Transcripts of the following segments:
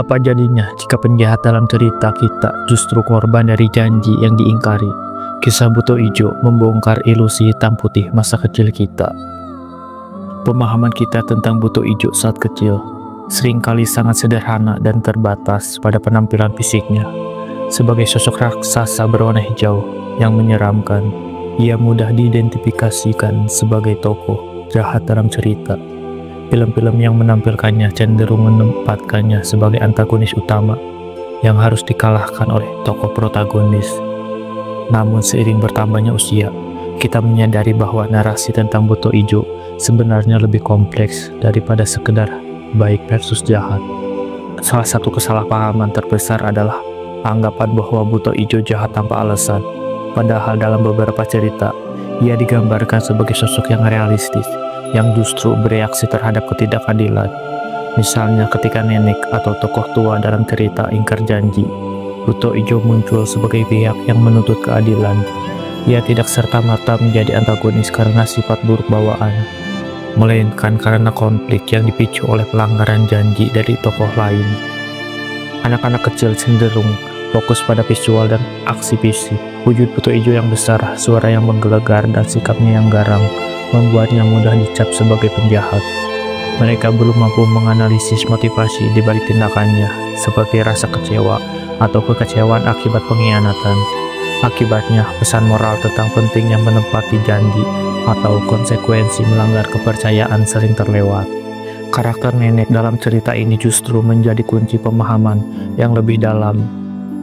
Apa jadinya jika penjahat dalam cerita kita justru korban dari janji yang diingkari? Kisah Buto Ijo membongkar ilusi hitam putih masa kecil kita. Pemahaman kita tentang Buto Ijo saat kecil seringkali sangat sederhana dan terbatas pada penampilan fisiknya. Sebagai sosok raksasa berwarna hijau yang menyeramkan, ia mudah diidentifikasikan sebagai tokoh jahat dalam cerita. Film-film yang menampilkannya cenderung menempatkannya sebagai antagonis utama yang harus dikalahkan oleh tokoh protagonis. Namun seiring bertambahnya usia, kita menyadari bahwa narasi tentang Buto Ijo sebenarnya lebih kompleks daripada sekedar baik versus jahat. Salah satu kesalahpahaman terbesar adalah anggapan bahwa Buto Ijo jahat tanpa alasan. Padahal dalam beberapa cerita, ia digambarkan sebagai sosok yang realistis, yang justru bereaksi terhadap ketidakadilan. Misalnya ketika nenek atau tokoh tua dalam cerita ingkar janji, Buto Ijo muncul sebagai pihak yang menuntut keadilan. Ia tidak serta-merta menjadi antagonis karena sifat buruk bawaan, melainkan karena konflik yang dipicu oleh pelanggaran janji dari tokoh lain. Anak-anak kecil cenderung fokus pada visual dan aksi fisik. Wujud Buto Ijo yang besar, suara yang menggelegar, dan sikapnya yang garang membuatnya mudah dicap sebagai penjahat. Mereka belum mampu menganalisis motivasi di balik tindakannya, seperti rasa kecewa atau kekecewaan akibat pengkhianatan. Akibatnya, pesan moral tentang pentingnya menepati janji atau konsekuensi melanggar kepercayaan sering terlewat. Karakter nenek dalam cerita ini justru menjadi kunci pemahaman yang lebih dalam.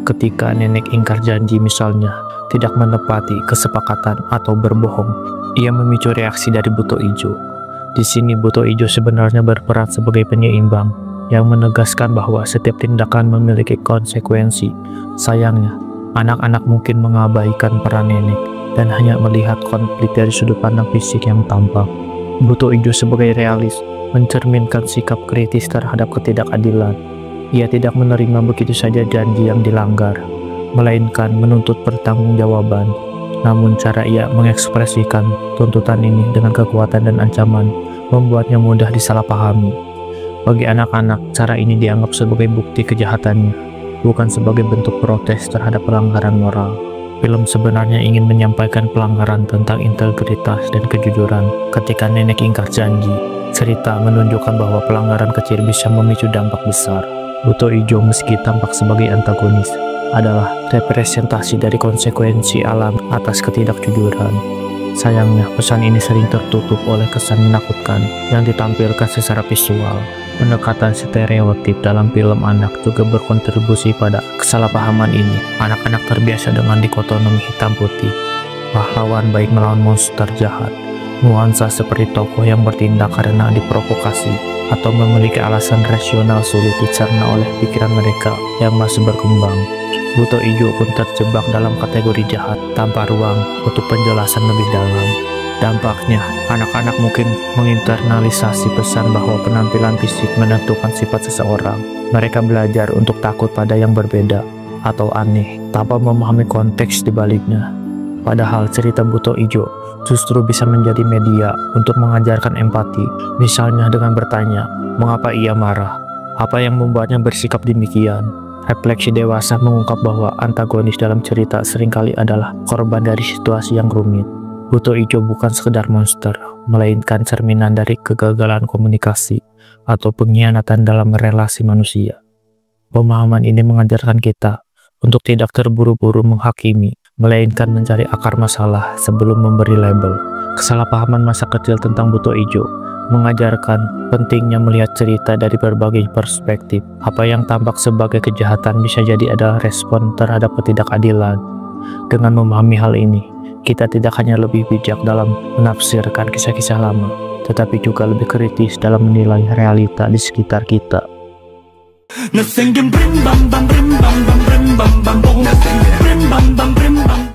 Ketika nenek ingkar janji misalnya, tidak menepati kesepakatan atau berbohong, ia memicu reaksi dari Buto Ijo. Di sini Buto Ijo sebenarnya berperan sebagai penyeimbang yang menegaskan bahwa setiap tindakan memiliki konsekuensi. Sayangnya, anak-anak mungkin mengabaikan peran nenek dan hanya melihat konflik dari sudut pandang fisik yang tampak. Buto Ijo sebagai realis mencerminkan sikap kritis terhadap ketidakadilan. Ia tidak menerima begitu saja janji yang dilanggar, melainkan menuntut pertanggungjawaban. Namun cara ia mengekspresikan tuntutan ini dengan kekuatan dan ancaman membuatnya mudah disalahpahami. Bagi anak-anak, cara ini dianggap sebagai bukti kejahatannya, bukan sebagai bentuk protes terhadap pelanggaran moral. Film sebenarnya ingin menyampaikan pelanggaran tentang integritas dan kejujuran. Ketika nenek ingkar janji, cerita menunjukkan bahwa pelanggaran kecil bisa memicu dampak besar. Buto Ijo meski tampak sebagai antagonis, adalah representasi dari konsekuensi alam atas ketidakjujuran. Sayangnya, pesan ini sering tertutup oleh kesan menakutkan yang ditampilkan secara visual. Pendekatan stereotip dalam film anak juga berkontribusi pada kesalahpahaman ini. Anak-anak terbiasa dengan dikotomi hitam putih, pahlawan baik melawan monster jahat. Nuansa seperti tokoh yang bertindak karena diprovokasi atau memiliki alasan rasional sulit dicerna oleh pikiran mereka yang masih berkembang. Buto Ijo pun terjebak dalam kategori jahat tanpa ruang untuk penjelasan lebih dalam. Dampaknya, anak-anak mungkin menginternalisasi pesan bahwa penampilan fisik menentukan sifat seseorang. Mereka belajar untuk takut pada yang berbeda atau aneh tanpa memahami konteks di baliknya. Padahal cerita Buto Ijo justru bisa menjadi media untuk mengajarkan empati, misalnya dengan bertanya, mengapa ia marah? Apa yang membuatnya bersikap demikian? Refleksi dewasa mengungkap bahwa antagonis dalam cerita seringkali adalah korban dari situasi yang rumit. Buto Ijo bukan sekedar monster, melainkan cerminan dari kegagalan komunikasi atau pengkhianatan dalam relasi manusia. Pemahaman ini mengajarkan kita untuk tidak terburu-buru menghakimi, melainkan mencari akar masalah sebelum memberi label. Kesalahpahaman masa kecil tentang Buto Ijo mengajarkan pentingnya melihat cerita dari berbagai perspektif. Apa yang tampak sebagai kejahatan bisa jadi adalah respon terhadap ketidakadilan. Dengan memahami hal ini, kita tidak hanya lebih bijak dalam menafsirkan kisah-kisah lama, tetapi juga lebih kritis dalam menilai realita di sekitar kita. Nothing can brim bam bam brim bam bam brim bam bam boom. Nothing can brim bam bam brim bam.